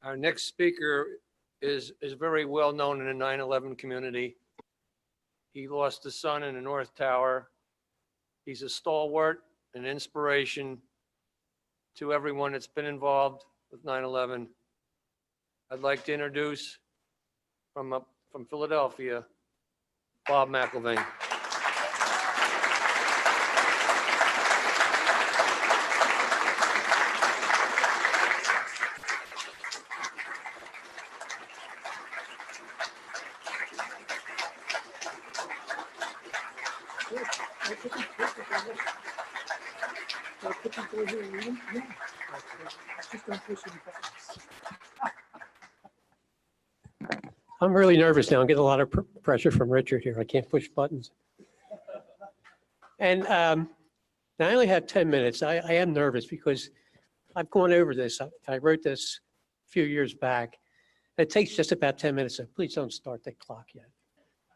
Our next speaker is very well known in the 9/11 community. He lost a son in the North Tower. He's a stalwart, an inspiration to everyone that's been involved with 9/11. I'd like to introduce from Philadelphia, Bob McIlvaine. I'm really nervous now. I'm getting a lot of pressure from Richard here. I can't push buttons. And I only have 10 minutes. I am nervous because I've gone over this. I wrote this a few years back. It takes just about 10 minutes, so please don't start the clock yet.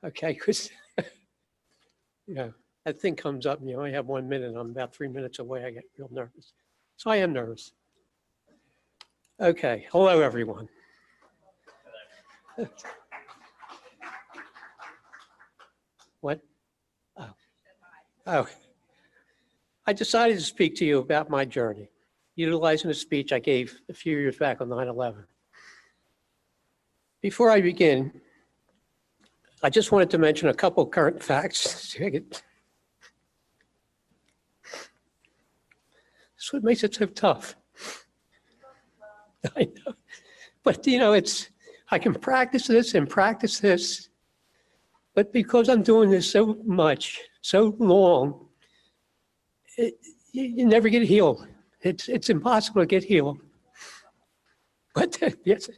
Okay, because that thing comes up and you only have 1 minute. I'm about 3 minutes away. I get real nervous. So I am nervous. Okay, hello everyone. What? Oh. I decided to speak to you about my journey, utilizing a speech I gave a few years back on 9/11. Before I begin, I just wanted to mention a couple current facts. That's what makes it so tough. I know. But I can practice this and practice this, but because I'm doing this so much, so long, you never get healed. It's impossible to get healed. But yes,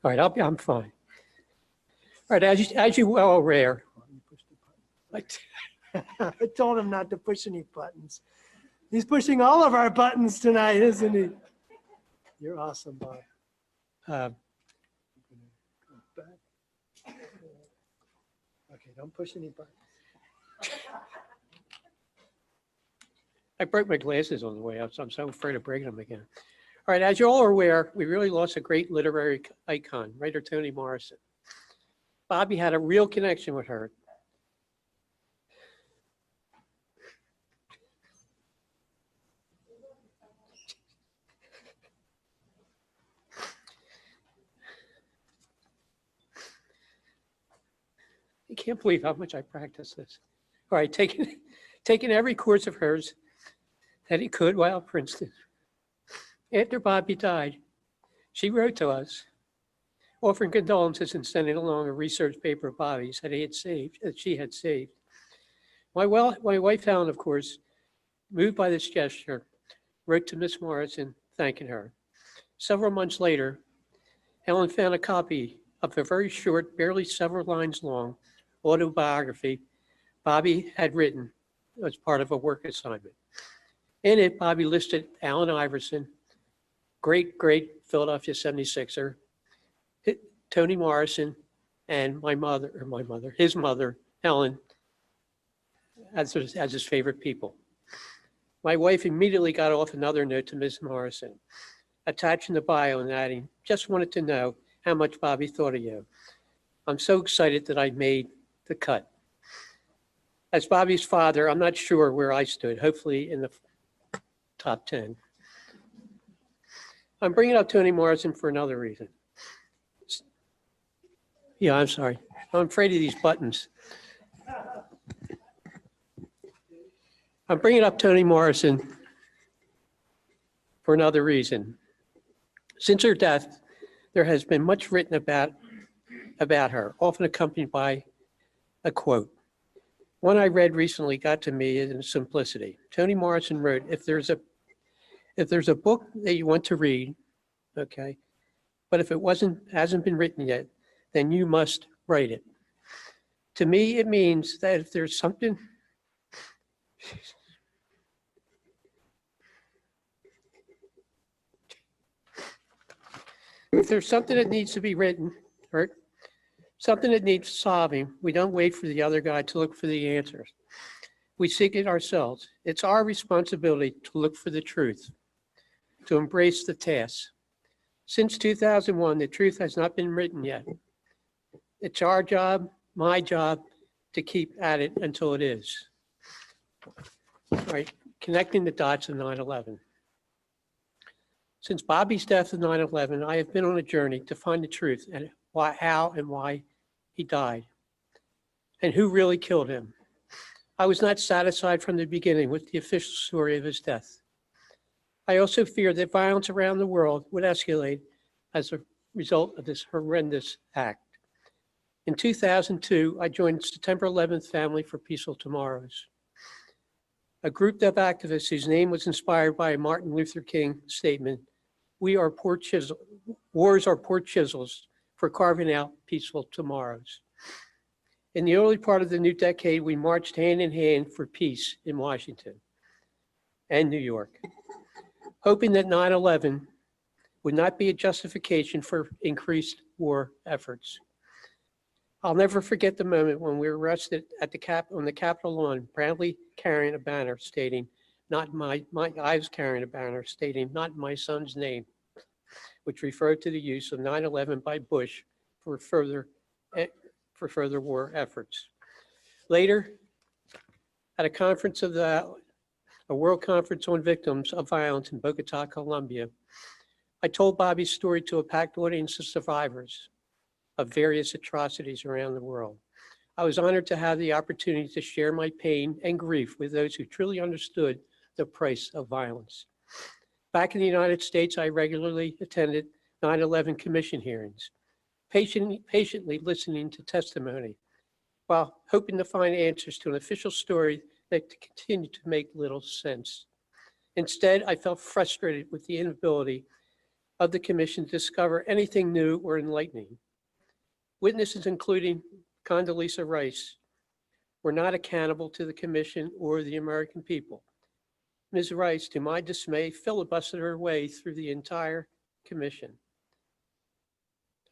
all right, I'm fine. All right, as you well aware, I told him not to push any buttons. He's pushing all of our buttons tonight, isn't he? You're awesome, Bob. Okay, don't push any buttons. I broke my glasses on the way out, so I'm so afraid of breaking them again. All right, as you all are aware, we really lost a great literary icon, writer Toni Morrison. Bobby had a real connection with her. I can't believe how much I practice this. All right, taking every course of hers that he could while at Princeton. After Bobby died, she wrote to us, offering condolences and sending along a research paper of Bobby's that she had saved. My wife Helen, of course, moved by this gesture, wrote to Miss Morrison thanking her. Several months later, Helen found a copy of a very short, barely several lines long autobiography Bobby had written as part of a work assignment. In it, Bobby listed Allen Iverson, great Philadelphia 76er, Toni Morrison, and his mother, Helen, as his favorite people. My wife immediately got off another note to Ms. Morrison, attaching the bio and adding, just wanted to know how much Bobby thought of you. I'm so excited that I made the cut. As Bobby's father, I'm not sure where I stood, hopefully in the top 10. I'm bringing up Toni Morrison for another reason. Yeah, I'm sorry. I'm afraid of these buttons. I'm bringing up Toni Morrison for another reason. Since her death, there has been much written about her, often accompanied by a quote. One I read recently got to me in simplicity. Toni Morrison wrote, if there's a book that you want to read, okay, but if it hasn't been written yet, then you must write it. To me, it means that if there's something that needs to be written, or something that needs solving, we don't wait for the other guy to look for the answers. We seek it ourselves. It's our responsibility to look for the truth, to embrace the task. Since 2001, the truth has not been written yet. It's our job, my job, to keep at it until it is. All right, connecting the dots of 9/11. Since Bobby's death of 9/11, I have been on a journey to find the truth and how and why he died and who really killed him. I was not satisfied from the beginning with the official story of his death. I also feared that violence around the world would escalate as a result of this horrendous act. In 2002, I joined September 11th Family for Peaceful Tomorrows, a group of activists whose name was inspired by a Martin Luther King statement, wars are poor chisels for carving out peaceful tomorrows. In the early part of the new decade, we marched hand in hand for peace in Washington and New York, hoping that 9/11 would not be a justification for increased war efforts. I'll never forget the moment when we were arrested at on the Capitol lawn, proudly carrying a banner stating, I was carrying a banner stating, not my son's name, which referred to the use of 9/11 by Bush for further war efforts. Later, at a World Conference on Victims of Violence in Bogota, Colombia, I told Bobby's story to a packed audience of survivors of various atrocities around the world. I was honored to have the opportunity to share my pain and grief with those who truly understood the price of violence. Back in the United States, I regularly attended 9/11 commission hearings, patiently listening to testimony, while hoping to find answers to an official story that continued to make little sense. Instead, I felt frustrated with the inability of the commission to discover anything new or enlightening. Witnesses, including Condoleezza Rice, were not accountable to the commission or the American people. Ms. Rice, to my dismay, filibustered her way through the entire commission.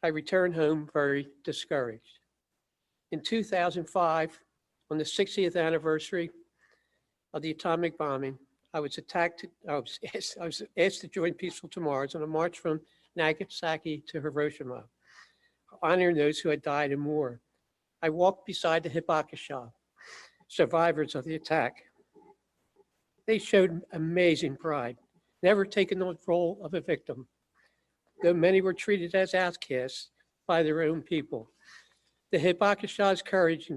I returned home very discouraged. In 2005, on the 60th anniversary of the atomic bombing, I was asked to join Peaceful Tomorrows on a march from Nagasaki to Hiroshima, honoring those who had died in war. I walked beside the Hibakusha, survivors of the attack. They showed amazing pride, never taking the role of a victim, though many were treated as outcasts by their own people. The Hibakusha's courage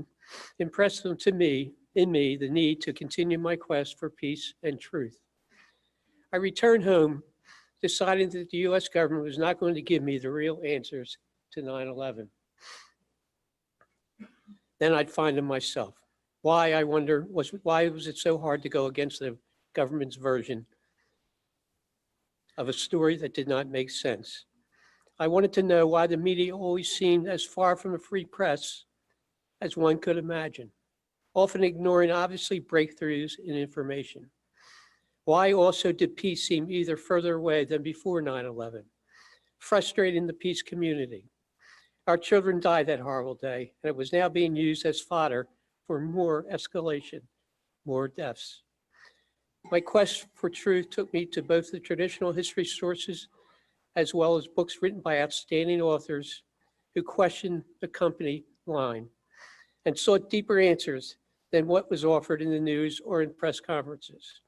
impressed in me the need to continue my quest for peace and truth. I returned home, deciding that the US government was not going to give me the real answers to 9/11. Then I'd find them myself. Why, I wonder, why was it so hard to go against the government's version of a story that did not make sense? I wanted to know why the media always seemed as far from a free press as one could imagine, often ignoring obviously breakthroughs in information. Why also did peace seem either further away than before 9/11, frustrating the peace community? Our children died that horrible day, and it was now being used as fodder for more escalation, more deaths. My quest for truth took me to both the traditional history sources as well as books written by outstanding authors who questioned the company line and sought deeper answers than what was offered in the news or in press conferences.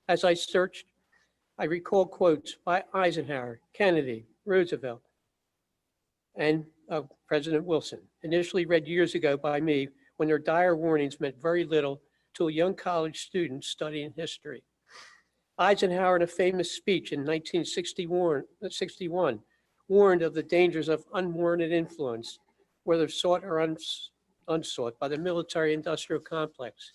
As I searched, I recalled quotes by Eisenhower, Kennedy, Roosevelt, and President Wilson, initially read years ago by me when their dire warnings meant very little to a young college student studying history. Eisenhower, in a famous speech in 1961, warned of the dangers of unwarranted influence, whether sought or unsought, by the military-industrial complex.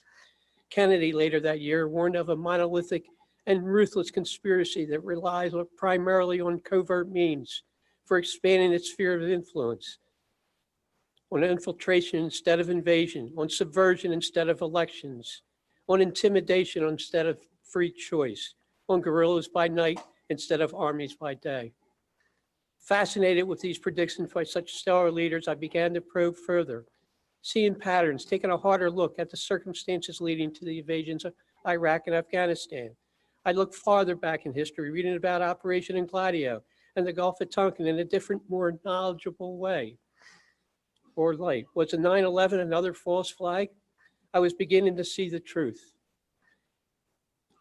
Kennedy, later that year, warned of a monolithic and ruthless conspiracy that relies primarily on covert means for expanding its sphere of influence, on infiltration instead of invasion, on subversion instead of elections, on intimidation instead of free choice, on guerrillas by night instead of armies by day. Fascinated with these predictions by such stellar leaders, I began to probe further, seeing patterns, taking a harder look at the circumstances leading to the invasions of Iraq and Afghanistan. I looked farther back in history, reading about Operation Gladio, and the Gulf of Tonkin in a different, more knowledgeable way or light. Was the 9/11 another false flag? I was beginning to see the truth.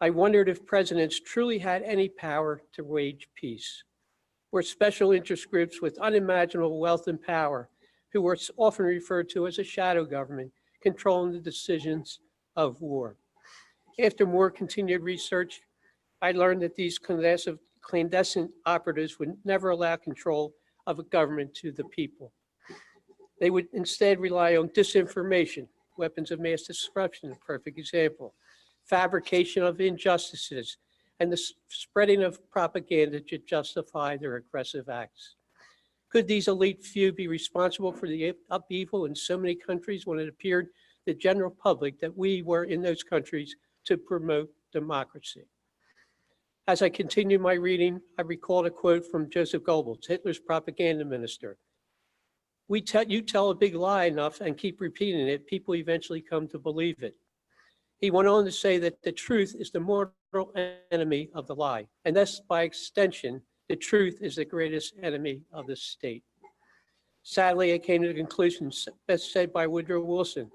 I wondered if presidents truly had any power to wage peace, or special interest groups with unimaginable wealth and power, who were often referred to as a shadow government, controlling the decisions of war. After more continued research, I learned that these clandestine operatives would never allow control of a government to the people. They would instead rely on disinformation, weapons of mass destruction, a perfect example, fabrication of injustices, and the spreading of propaganda to justify their aggressive acts. Could these elite few be responsible for the upheaval in so many countries when it appeared to the general public that we were in those countries to promote democracy? As I continued my reading, I recalled a quote from Joseph Goebbels, Hitler's propaganda minister. You tell a big lie enough and keep repeating it, people eventually come to believe it. He went on to say that the truth is the mortal enemy of the lie, and thus, by extension, the truth is the greatest enemy of the state. Sadly, I came to the conclusion best said by Woodrow Wilson,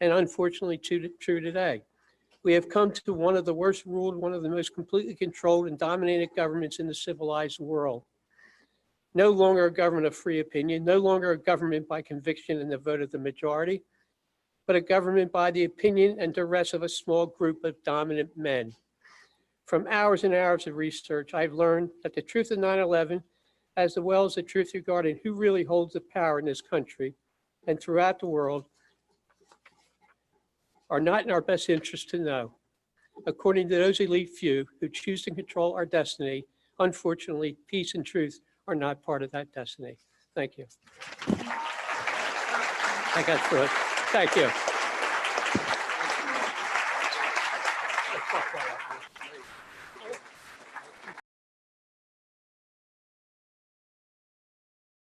and unfortunately true today. We have come to one of the worst ruled, one of the most completely controlled and dominated governments in the civilized world. No longer a government of free opinion, no longer a government by conviction and the vote of the majority, but a government by the opinion and duress of a small group of dominant men. From hours and hours of research, I've learned that the truth of 9/11, as well as the truth regarding who really holds the power in this country and throughout the world, are not in our best interest to know. According to those elite few who choose to control our destiny, unfortunately, peace and truth are not part of that destiny. Thank you. I got through it. Thank you.